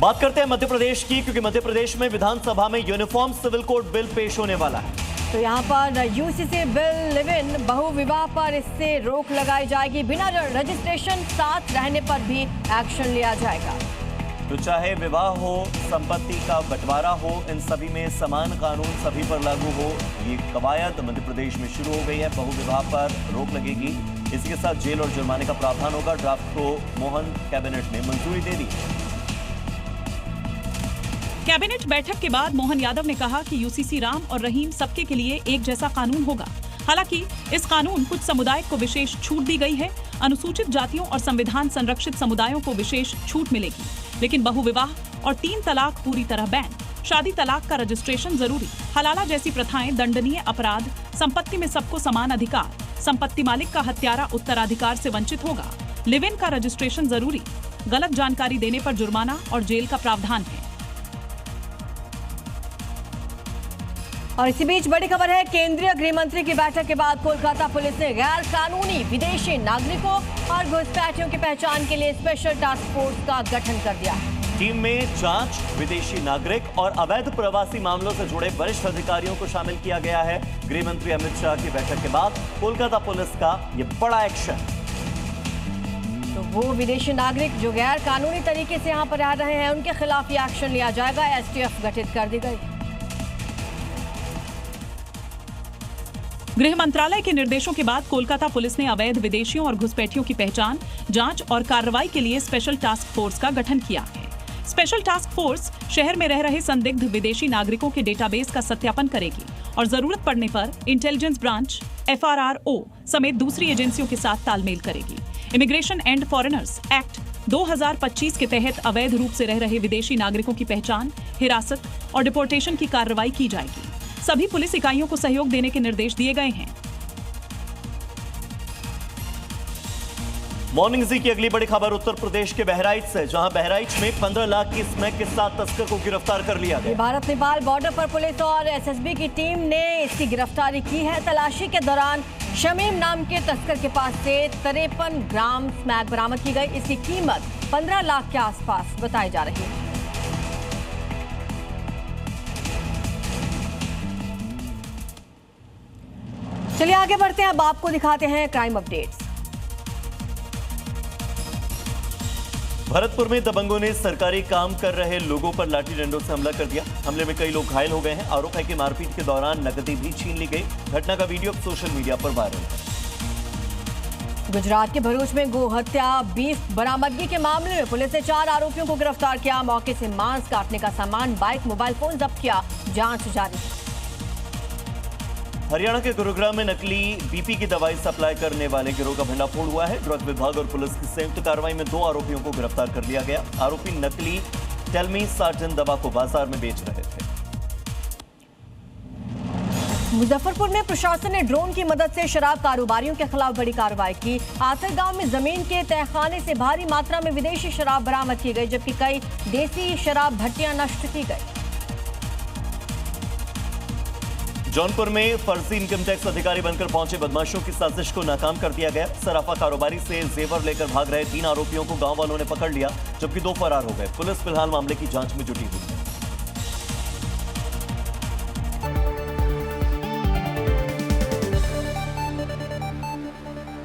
बात करते हैं मध्य प्रदेश की, क्योंकि मध्य प्रदेश में विधानसभा में यूनिफॉर्म सिविल कोड बिल पेश होने वाला है। तो यहाँ पर यूसीसी बिल लिव इन बहु विवाह पर इससे रोक लगाई जाएगी। बिना रजिस्ट्रेशन साथ रहने पर भी एक्शन लिया जाएगा। तो चाहे विवाह हो, संपत्ति का बंटवारा हो, इन सभी में समान कानून सभी पर लागू हो। ये कवायद मध्य प्रदेश में शुरू हो गई है। बहु विवाह पर रोक लगेगी। इसी के साथ जेल और जुर्माने का प्रावधान होगा। ड्राफ्ट को मोहन कैबिनेट ने मंजूरी दे दी। कैबिनेट बैठक के बाद मोहन यादव ने कहा कि यूसीसी राम और रहीम सबके के लिए एक जैसा कानून होगा। हालांकि इस कानून कुछ समुदाय को विशेष छूट दी गई है। अनुसूचित जातियों और संविधान संरक्षित समुदायों को विशेष छूट मिलेगी, लेकिन बहु विवाह और 3 तलाक पूरी तरह बैन। शादी तलाक का रजिस्ट्रेशन जरूरी। हलाला जैसी प्रथाएं दंडनीय अपराध। संपत्ति में सबको समान अधिकार। संपत्ति मालिक का हत्यारा उत्तराधिकार से वंचित होगा। लिव इन का रजिस्ट्रेशन जरूरी। गलत जानकारी देने पर जुर्माना और जेल का प्रावधान है। और इसी बीच बड़ी खबर है, केंद्रीय गृह मंत्री की बैठक के बाद कोलकाता पुलिस ने गैर कानूनी विदेशी नागरिकों और घुसपैठियों की पहचान के लिए स्पेशल टास्क फोर्स का गठन कर दिया है। टीम में जांच, विदेशी नागरिक और अवैध प्रवासी मामलों से जुड़े वरिष्ठ अधिकारियों को शामिल किया गया है। गृह मंत्री अमित शाह की बैठक के बाद कोलकाता पुलिस का ये बड़ा एक्शन। तो वो विदेशी नागरिक जो गैर कानूनी तरीके से यहाँ पर रह रहे हैं, उनके खिलाफ ये एक्शन लिया जाएगा। एसटीएफ गठित कर दी गई। गृह मंत्रालय के निर्देशों के बाद कोलकाता पुलिस ने अवैध विदेशियों और घुसपैठियों की पहचान, जांच और कार्रवाई के लिए स्पेशल टास्क फोर्स का गठन किया है। स्पेशल टास्क फोर्स शहर में रह रहे संदिग्ध विदेशी नागरिकों के डेटाबेस का सत्यापन करेगी और जरूरत पड़ने पर इंटेलिजेंस ब्रांच, FRRO समेत दूसरी एजेंसियों के साथ तालमेल करेगी। इमिग्रेशन एंड फॉरेनर्स एक्ट 2025 के तहत अवैध रूप से रह रहे विदेशी नागरिकों की पहचान, हिरासत और डिपोर्टेशन की कार्रवाई की जाएगी। सभी पुलिस इकाइयों को सहयोग देने के निर्देश दिए गए हैं। मॉर्निंग जी की अगली बड़ी खबर उत्तर प्रदेश के बहराइच से, जहां बहराइच में 15 लाख की स्मैक के साथ तस्कर को गिरफ्तार कर लिया गया। भारत नेपाल बॉर्डर पर पुलिस और SSB की टीम ने इसकी गिरफ्तारी की है। तलाशी के दौरान शमीम नाम के तस्कर के पास से 53 ग्राम स्मैक बरामद की गई। इसकी कीमत 15 लाख के आसपास बताई जा रही है। चलिए आगे बढ़ते हैं। अब आपको दिखाते हैं क्राइम अपडेट्स। भरतपुर में दबंगों ने सरकारी काम कर रहे लोगों पर लाठी डंडों से हमला कर दिया। हमले में कई लोग घायल हो गए हैं। आरोप है कि मारपीट के दौरान नकदी भी छीन ली गई। घटना का वीडियो सोशल मीडिया पर वायरल है। गुजरात के भरूच में गो हत्या बीफ बरामदगी के मामले में पुलिस ने 4 आरोपियों को गिरफ्तार किया। मौके से मांस काटने का सामान, बाइक, मोबाइल फोन जब्त किया। जांच जारी। हरियाणा के गुरुग्राम में नकली BP की दवाई सप्लाई करने वाले गिरोह का भंडाफोड़ हुआ है। ड्रग विभाग और पुलिस की संयुक्त कार्रवाई में 2 आरोपियों को गिरफ्तार कर लिया गया। आरोपी नकली टेलमी सार्जन दवा को बाजार में बेच रहे थे। मुजफ्फरपुर में प्रशासन ने ड्रोन की मदद से शराब कारोबारियों के खिलाफ बड़ी कार्रवाई की। आतर गांव में जमीन के तहखाने से भारी मात्रा में विदेशी शराब बरामद की गई, जबकि कई देसी शराब भट्टियां नष्ट की गई। जौनपुर में फर्जी इनकम टैक्स अधिकारी बनकर पहुंचे बदमाशों की साजिश को नाकाम कर दिया गया। सराफा कारोबारी से जेवर लेकर भाग रहे 3 आरोपियों को गांव वालों ने पकड़ लिया, जबकि 2 फरार हो गए। पुलिस फिलहाल मामले की जांच में जुटी हुई है।